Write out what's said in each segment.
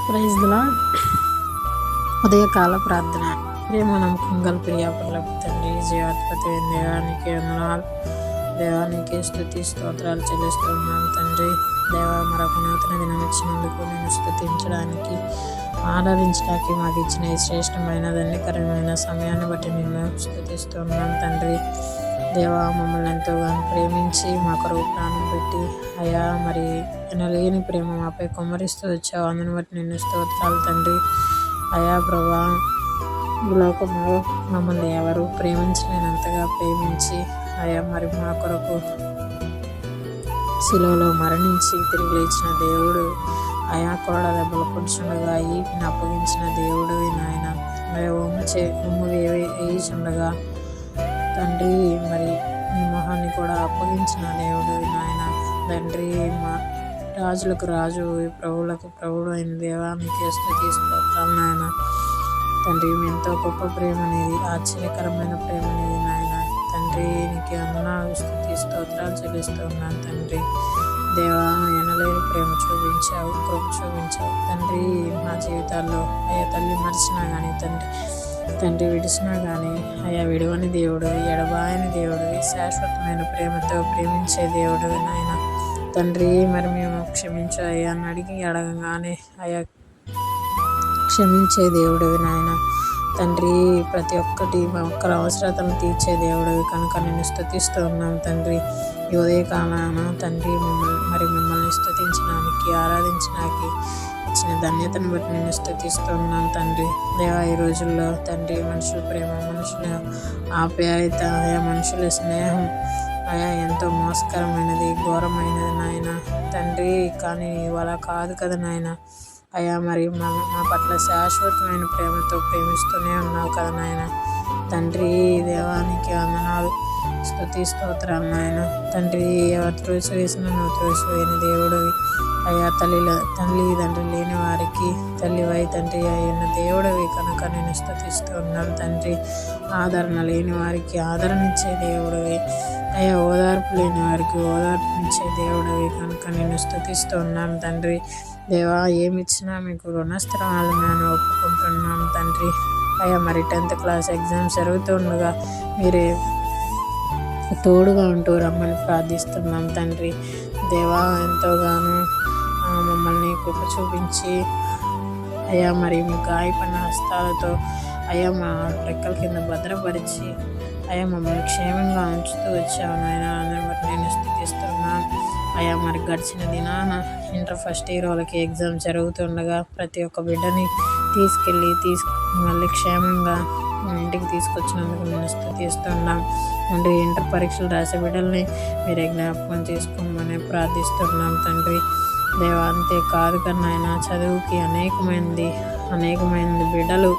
Praise the lord. ఉదయకాల ప్రార్థన. ప్రేమ నమ్మకం గల ప్రియాపరులకు తండ్రి, జీవాధిపతి అయిన దేవానికి వందనాలు. దేవానికి స్తుతి స్తోత్రాలు చెల్లిస్తూ ఉన్నాను తండ్రి. దేవా, మరొక నూతన దినం ఇచ్చినందుకు నేను స్తుతించడానికి, ఆరాధించడానికి మాకు ఇచ్చిన ఈ శ్రేష్టమైన ధన్యకరమైన సమయాన్ని బట్టి నేను స్తుతిస్తూ ఉన్నాను తండ్రి. దేవా, మమ్మల్ని ఎంతోగానో ప్రేమించి మా కొరకు ప్రాణం పెట్టి అయా మరి ఎనలేని ప్రేమ మాపై కుమ్మరిస్తూ వచ్చావు. అందుని బట్టి నిన్ను స్తోత్రాలు తండ్రి. అయా ప్రభా, ఈ లోకంలో మమ్మల్ని ఎవరు ప్రేమించలేనంతగా ప్రేమించి అయా మరి మా కొరకు శిలువలో మరణించి తిరిగి లేచిన దేవుడు, అయా కోడ దెబ్బలు పొడుచుండగా ఈపిని అప్పగించిన దేవుడివి నాయన. ఉమ్ము వేయుచుండగా తండ్రి మరి నీ మొహాన్ని కూడా అప్పగించిన దేవుడివి నాయన. తండ్రి, మా రాజులకు రాజు, ప్రభువులకు ప్రభువు అయిన దేవా, నీకే స్తుతి స్తోత్రాలు నాయన. తండ్రి, ఎంతో గొప్ప ప్రేమ అనేది, ఆశ్చర్యకరమైన ప్రేమ అనేది నాయన. తండ్రి, నీకే వందనాలు, స్తుతి స్తోత్రాలు చెల్లిస్తూ ఉన్నాను తండ్రి. దేవా, ఎనలేని ప్రేమ చూపించావు, కృప చూపించావు తండ్రి. మా జీవితాల్లో అయ్యా తల్లి మరిచినా కానీ తండ్రి విడిచినా కానీ అయ్యా విడువని దేవుడు, ఎడబాయని దేవుడు, శాశ్వతమైన ప్రేమతో ప్రేమించే దేవుడు నాయన. తండ్రి, మరి మేము క్షమించు అయ్యా అని అడగగానే అయ్యా క్షమించే దేవుడివి నాయన. తండ్రి, ప్రతి ఒక్కటి మా ఒక్కరి అవసరతను తీర్చే దేవుడివి కనుక నేను స్తుతిస్తూ ఉన్నాను తండ్రి. ఈ ఉదయకాలాన తండ్రి మిమ్మల్ని స్తుతించడానికి, ఆరాధించడానికి ఇచ్చిన ధన్యతను బట్టి నేను స్తుతిస్తూ ఉన్నాను తండ్రి. దేవా, ఈ రోజుల్లో తండ్రి మనుషుల ప్రేమ, మనుషుల ఆప్యాయత, అయా మనుషుల స్నేహం అయా ఎంతో మోసకరమైనది, ఘోరమైనది నాయన. తండ్రి, కానీ ఇవాళ కాదు కదా నాయన. అయా మరి మా పట్ల శాశ్వతమైన ప్రేమతో ప్రేమిస్తూనే ఉన్నావు కదా నాయన. తండ్రి, దేవానికి వందనాలు, స్తుతి స్తోత్రాలు నాయన. తండ్రి, ఎవరు త్రోసి వేసిన నువ్వు త్రోసివేయని దేవుడివి అయ్యా. తండ్రి లేని వారికి తల్లివై తండ్రి అయిన దేవుడివి కనుక నేను స్తుతిస్తూ ఉన్నాను తండ్రి. ఆదరణ లేని వారికి ఆదరణించే దేవుడివి అయ్యా. ఓదార్పు లేని వారికి ఓదార్పునిచ్చే దేవుడివి కనుక నేను స్తుతిస్తూ ఉన్నాను తండ్రి. దేవా, ఏమిచ్చినా మీకు రుణస్థిరాలని ఒప్పుకుంటున్నాను తండ్రి. అయ్యా, మరి 10th క్లాస్ ఎగ్జామ్స్ జరుగుతుండగా మీరే తోడుగా ఉంటూ రమ్మని ప్రార్థిస్తున్నాం తండ్రి. దేవా, ఎంతోగానో మమ్మల్ని కృప చూపించి అయ్యా మరి మీ గాయపడిన హస్తాలతో అయ్యా మా రెక్కల కింద భద్రపరిచి అయ్యా మమ్మల్ని క్షేమంగా ఉంచుతూ వచ్చావు నాయన. అందరి బట్టి నేను స్థుతిస్తున్నాను అయ్యా. మరి గడిచిన దినాన ఇంటర్ ఫస్ట్ ఇయర్ వాళ్ళకి ఎగ్జామ్ జరుగుతుండగా ప్రతి ఒక్క బిడ్డని తీసుకెళ్ళి మళ్ళీ క్షేమంగా ఇంటికి తీసుకొచ్చినందుకు నేను స్తుతిస్తున్నాం తండ్రి. ఇంటర్ పరీక్షలు రాసే బిడ్డల్ని మీరే జ్ఞాపకం చేసుకోమని ప్రార్థిస్తున్నాం తండ్రి. దేవా, అంతే కాదు కదా నాయన, చదువుకి అనేకమైనది బిడ్డలు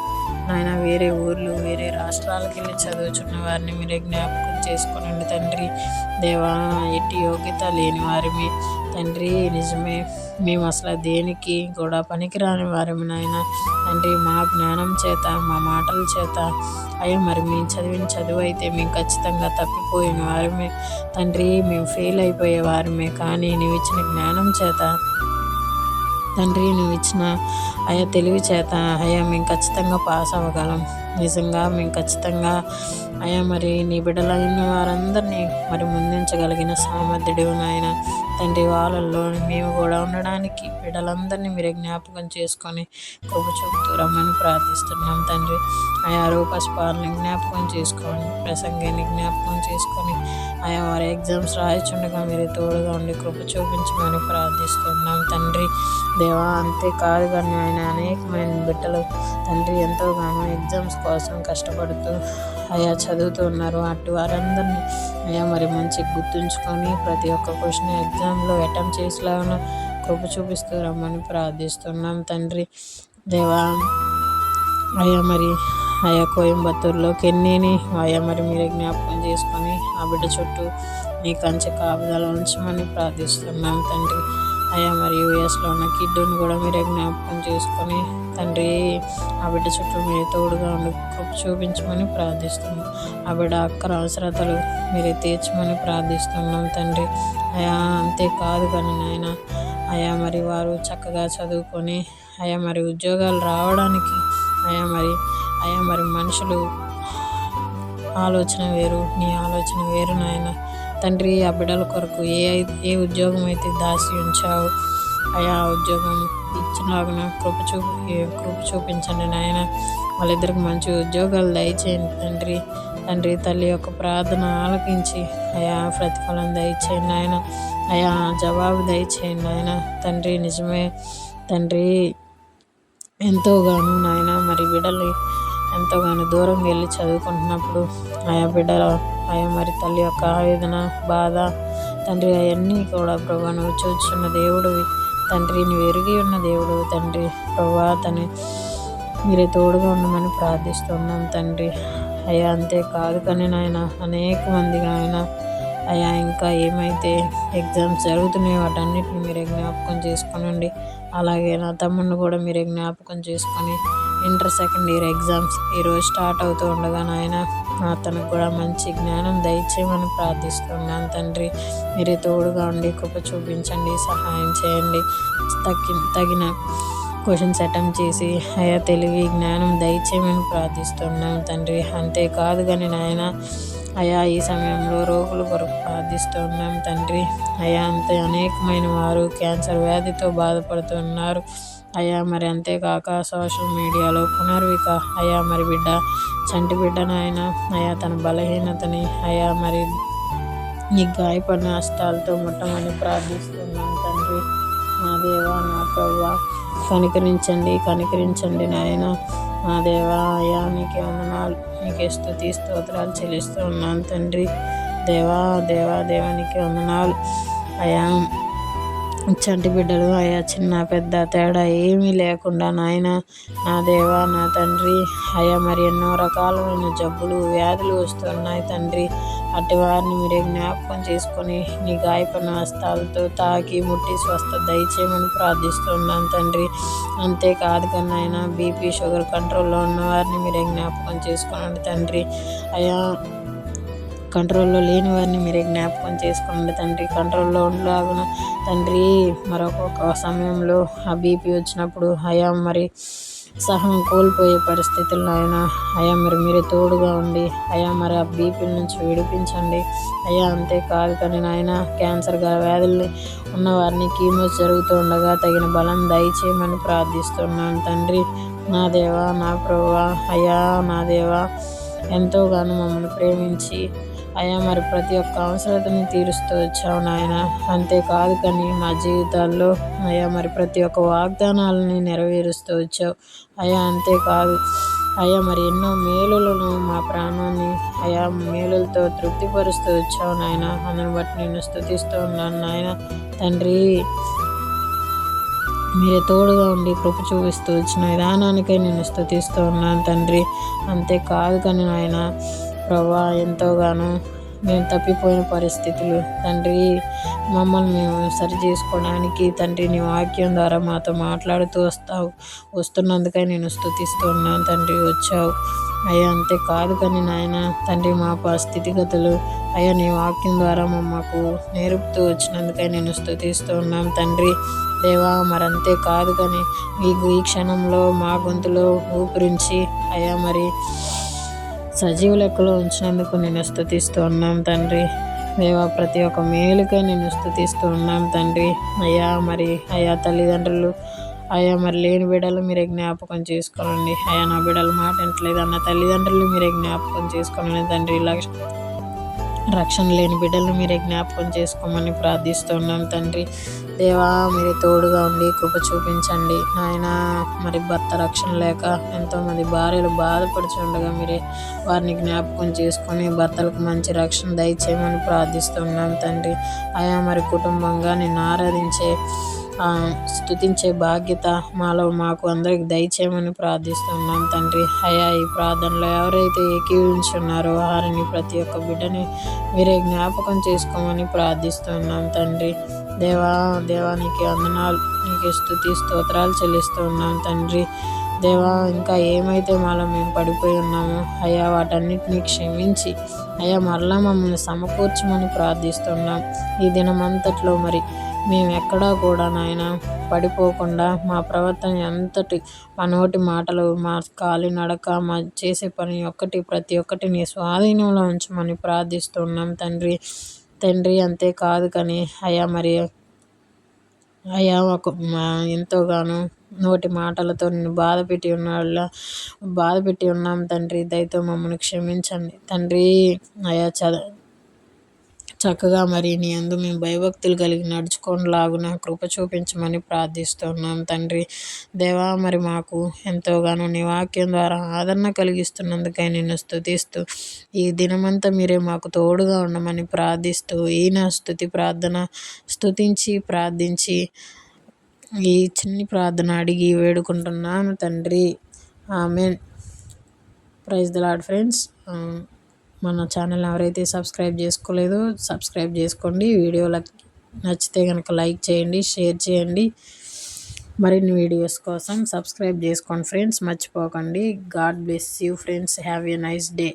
నాయన వేరే ఊర్లు, వేరే రాష్ట్రాలకు వెళ్ళి చదువుచున్న వారిని మీరే జ్ఞాపకం చేసుకోనండి తండ్రి. దేవా, ఎట్టి యోగ్యత లేని వారిని తండ్రి, నిజమే మేము అసలు దేనికి కూడా పనికిరాని వారిని నాయన. తండ్రి, మా జ్ఞానం చేత, మా మాటల చేత అయ్యా మరి మేము చదివిన చదువు అయితే మేము ఖచ్చితంగా తప్పిపోయిన వారమే తండ్రి. మేము ఫెయిల్ అయిపోయే వారమే. కానీ నువ్వు ఇచ్చిన జ్ఞానం చేత తండ్రి, నువ్వు ఇచ్చిన అయ్యా తెలివి చేత అయ్యా మేము ఖచ్చితంగా పాస్ అవ్వగలం. నిజంగా మేము ఖచ్చితంగా అయ్యా మరి నీ బిడ్డలైన వారందరినీ మరి ముందుంచగలిగిన సామర్థ్యుడు నాయన తండ్రి. వాళ్ళల్లో మేము కూడా ఉండడానికి బిడ్డలందరినీ మీరే జ్ఞాపకం చేసుకొని కృప చూపుతూ రమ్మని ప్రార్థిస్తున్నాం తండ్రి. ఆయా రూపస్పాలని జ్ఞాపకం చేసుకోండి, ప్రసంగాన్ని జ్ఞాపకం చేసుకొని ఆయా వారి ఎగ్జామ్స్ రాయచుండగా మీరు తోడుగా ఉండి కృప చూపించమని ప్రార్థిస్తున్నాం తండ్రి. దేవా, అంతేకాదు కానీ ఆయన అనేకమైన బిడ్డలు తండ్రి ఎంతోగానో ఎగ్జామ్స్ కోసం కష్టపడుతూ అయా చదువుతూ ఉన్నారు. అటు వారందరినీ అయ్యా మరి మంచి గుర్తుంచుకొని ప్రతి ఒక్క క్వశ్చన్ ఎగ్జామ్లో అటెంప్ట్ చేసేలాగా కృప చూపిస్తూ రమ్మని ప్రార్థిస్తున్నాం తండ్రి. దేవా, అయ్యా మరి అయ్యా కోయంబత్తూరులో కెన్నీని అయ్యా మరి మీరే జ్ఞాపకం చేసుకొని ఆ బిడ్డ చుట్టూ మీ కంచె కాపుదల ఉంచమని ప్రార్థిస్తున్నాం తండ్రి. అయ్యా మరి యూఎస్లో ఉన్న కిడ్డుని కూడా మీరే జ్ఞాపకం చేసుకొని తండ్రి ఆ బిడ్డ చుట్టూ మీరు తోడుగా ఉండి కృప చూపించమని ప్రార్థిస్తున్నాం. ఆ బిడ్డ అక్కర అవసరతలు మీరే తీర్చమని ప్రార్థిస్తున్నాం తండ్రి. అయా, అంతేకాదు కానీ నాయన అయా మరి వారు చక్కగా చదువుకొని అయా మరి ఉద్యోగాలు రావడానికి అయా మరి మనుషులు ఆలోచన వేరు, నీ ఆలోచన వేరు నాయన. తండ్రి, ఆ బిడ్డల కొరకు ఏ ఉద్యోగం అయితే దాచి ఉంచావు అయా, ఆ ఉద్యోగం ఇచ్చినాగున కృప చూపించండి నాయన. వాళ్ళిద్దరికి మంచి ఉద్యోగాలు దయచేయండి తండ్రి. తల్లి యొక్క ప్రార్థన ఆలకించి అయా ప్రతిఫలం దయచేయండి నాయన. అయా జవాబు దయచేయండి నాయన. తండ్రి, నిజమే తండ్రి, ఎంతోగాను నాయన మరి బిడ్డలు ఎంతోగానో దూరం వెళ్ళి చదువుకుంటున్నప్పుడు అయా మరి తల్లి యొక్క ఆవేదన, బాధ తండ్రి, అవన్నీ కూడా ప్రభా నువ్వు చూస్తున్న దేవుడివి తండ్రి, నువ్వు ఎరిగి ఉన్న దేవుడు తండ్రి. ప్రభా మీరే తోడుగా ఉండమని ప్రార్థిస్తున్నాం తండ్రి. అయ్యా అంతేకాదు కానీ నాయన అనేక మందిగా అయ్యా ఇంకా ఏమైతే ఎగ్జామ్స్ జరుగుతున్నాయో వాటన్నిటిని మీరే జ్ఞాపకం చేసుకోనండి. అలాగే నా తమ్ముడిని కూడా మీరే జ్ఞాపకం చేసుకొని ఇంటర్ సెకండ్ ఇయర్ ఎగ్జామ్స్ ఈరోజు స్టార్ట్ అవుతూ ఉండగా నాయన అతనికి కూడా మంచి జ్ఞానం దయచేయమని ప్రార్థిస్తున్నాను తండ్రి. మీరే తోడుగా ఉండి కృప చూపించండి, సహాయం చేయండి. తగిన క్వశ్చన్స్ అటెంప్ట్ చేసి అయా తెలివి జ్ఞానం దయచేయమని ప్రార్థిస్తున్నాం తండ్రి. అంతేకాదు కానీ నాయన అయా ఈ సమయంలో రోగుల కొరకు ప్రార్థిస్తున్నాం తండ్రి. అయా అనేకమైన వారు క్యాన్సర్ వ్యాధితో బాధపడుతున్నారు అయా. మరి అంతేకాక సోషల్ మీడియాలో పునర్విక అయా మరి చంటి బిడ్డ నాయన అయా తన బలహీనతని అయా మరి ఈ గాయపడిన హస్తాలతో ముట్టమని ప్రార్థిస్తున్నాం తండ్రి. నా దేవా, నా ప్రభువా, కనికరించండి నాయన. నా దేవా అయా నీకే వందనాలు, నీకే స్తుతి స్తోత్రాలు చెల్లిస్తూ ఉన్నాను తండ్రి. దేవా నీకే వందనాలు అయా. చంటి బిడ్డలు అయా చిన్న పెద్ద తేడా ఏమీ లేకుండా నాయన నా దేవా నా తండ్రి అయా మరి ఎన్నో రకాలైన జబ్బులు వ్యాధులు వస్తున్నాయి తండ్రి. అట్టి వారిని మీరే జ్ఞాపకం చేసుకొని నీ గాయపడిన హస్తాలతో తాకి ముట్టి స్వస్థత దయచేయమని ప్రార్థిస్తున్నాను తండ్రి. అంతేకాదు కన్నా ఆయన బీపీ షుగర్ కంట్రోల్లో ఉన్న వారిని మీరే జ్ఞాపకం చేసుకోనండి తండ్రి. అయా కంట్రోల్లో లేని వారిని మీరే జ్ఞాపకం చేసుకోండి తండ్రి. కంట్రోల్లో ఉండలాగున తండ్రి మరొక సమయంలో ఆ బీపీ వచ్చినప్పుడు అయా మరి సహనం కోల్పోయే పరిస్థితుల్లో అయా మరి మీరే తోడుగా ఉండి అయా మరి ఆ బీపీ నుంచి విడిపించండి అయా. అంతేకాదు కానీ నాయన క్యాన్సర్ వ్యాధులు ఉన్నవారిని కీమోస్ జరుగుతూ ఉండగా తగిన బలం దయచేయమని ప్రార్థిస్తున్నాను తండ్రి. నా దేవా, నా ప్రభువా అయా, నా దేవా ఎంతోగానో మమ్మల్ని ప్రేమించి అయా మరి ప్రతి ఒక్క అవసరతని తీరుస్తూ వచ్చావు నాయన. అంతేకాదు కానీ మా జీవితాల్లో అయా మరి ప్రతి ఒక్క వాగ్దానాలని నెరవేరుస్తూ వచ్చావు అయా. అంతేకాదు అయా మరి ఎన్నో మేలులను మా ప్రాణాన్ని అయా మేలులతో తృప్తిపరుస్తూ వచ్చావు నాయన. అందుని బట్టి నేను స్తుతిస్తూ ఉన్నాను నాయన తండ్రి. మీరే తోడుగా ఉండి కృప చూపిస్తూ వచ్చిన విధానానికై నేను స్తుతిస్తూ ఉన్నాను తండ్రి. అంతేకాదు కానీ నాయన ప్రభా ఎంతోగానో మేము తప్పిపోయిన పరిస్థితులు తండ్రి మమ్మల్ని మేము సరి చేసుకోవడానికి తండ్రి నీ వాక్యం ద్వారా మాతో మాట్లాడుతూ వస్తున్నందుకై నేను స్తుతిస్తూ ఉన్నాను తండ్రి. వచ్చావు అయ్యా. అంతేకాదు కానీ నాయన తండ్రి మా స్థితిగతులు అయ్యా నీ వాక్యం ద్వారా మాకు నేర్పుతూ వచ్చినందుకై నేను స్తుతిస్తూ ఉన్నాను తండ్రి. దేవా మరంతే కాదు కానీ ఈ క్షణంలో మా గొంతులో ఊపిరించి అయ్యా మరి సజీవ లెక్కలో ఉంచినందుకు నేను స్తుతిస్తూ ఉన్నాం తండ్రి. దేవా ప్రతి ఒక్క మేలుకై నేను స్తుతిస్తూ ఉన్నాం తండ్రి. అయ్యా తల్లిదండ్రులు అయ్యా మరి లేని బిడ్డలు మీరే జ్ఞాపకం చేసుకోనండి అయ్యా. నా బిడ్డలు మాట వింటలేదు అన్న తల్లిదండ్రులు మీరే జ్ఞాపకం చేసుకోనండి తండ్రి. రక్షణ లేని బిడ్డలను మీరే జ్ఞాపకం చేసుకోమని ప్రార్థిస్తున్నాం తండ్రి. దేవా మీరే తోడుగా ఉండి కృప చూపించండి నాయన. మరి భర్త రక్షణ లేక ఎంతోమంది భార్యలు బాధపడుచుండగా మీరే వారిని జ్ఞాపకం చేసుకొని భర్తలకు మంచి రక్షణ దయచేయమని ప్రార్థిస్తున్నాం తండ్రి. అయా మరి కుటుంబంగా నిన్ను ఆరాధించే స్తుతించే బాధ్యత మాకు అందరికి దయచేయమని ప్రార్థిస్తున్నాం తండ్రి. అయా ఈ ప్రార్థనలో ఎవరైతే ఏకీవించున్నారో వారిని ప్రతి ఒక్క బిడ్డని మీరే జ్ఞాపకం చేసుకోమని ప్రార్థిస్తున్నాం తండ్రి. దేవానికి వందనాలు, నీకు స్తుతి స్తోత్రాలు చెల్లిస్తున్నాం తండ్రి. దేవా ఇంకా ఏమైతే మాలో మేము పడిపోయి ఉన్నామో అయ్యా వాటన్నిటిని క్షమించి అయ్యా మరలా మమ్మల్ని సమకూర్చమని ప్రార్థిస్తున్నాం. ఈ దినమంతట్లో మరి మేము ఎక్కడా కూడా నాయన పడిపోకుండా మా ప్రవర్తన ఎంతటి మా నోటి మాటలు, మా కాలి నడక, మా చేసే పని ప్రతి ఒక్కటి నీ స్వాధీనంలో ఉంచమని ప్రార్థిస్తున్నాం తండ్రి. అంతేకాదు కానీ అయ్యా మరి అయ్యా ఎంతోగానో నోటి మాటలతో నిన్ను బాధ పెట్టి ఉన్నాం తండ్రి. దయతో మమ్మల్ని క్షమించండి తండ్రి. అయ్యా చక్కగా మరి నీ యందు మేము భయభక్తులు కలిగి నడుచుకోలాగున కృప చూపించమని ప్రార్థిస్తున్నాం తండ్రి. దేవా మరి మాకు ఎంతోగానో నీ వాక్యం ద్వారా ఆదరణ కలిగిస్తున్నందుకై నిన్ను స్తుతిస్తూ ఈ దినమంతా మీరే మాకు తోడుగా ఉండమని ప్రార్థిస్తూ ఈయన స్తుతించి ప్రార్థించి ఈ చిన్ని ప్రార్థన అడిగి వేడుకుంటున్నాను తండ్రి. Amen. Praise the lord friends. మన ఛానల్ ఎవరైతే సబ్స్క్రైబ్ చేసుకోలేదో సబ్స్క్రైబ్ చేసుకోండి. వీడియోలకు నచ్చితే కనుక లైక్ చేయండి, షేర్ చేయండి. మరిన్ని వీడియోస్ కోసం సబ్స్క్రైబ్ చేసుకోండి ఫ్రెండ్స్, మర్చిపోకండి. God bless you friends. Have a nice day.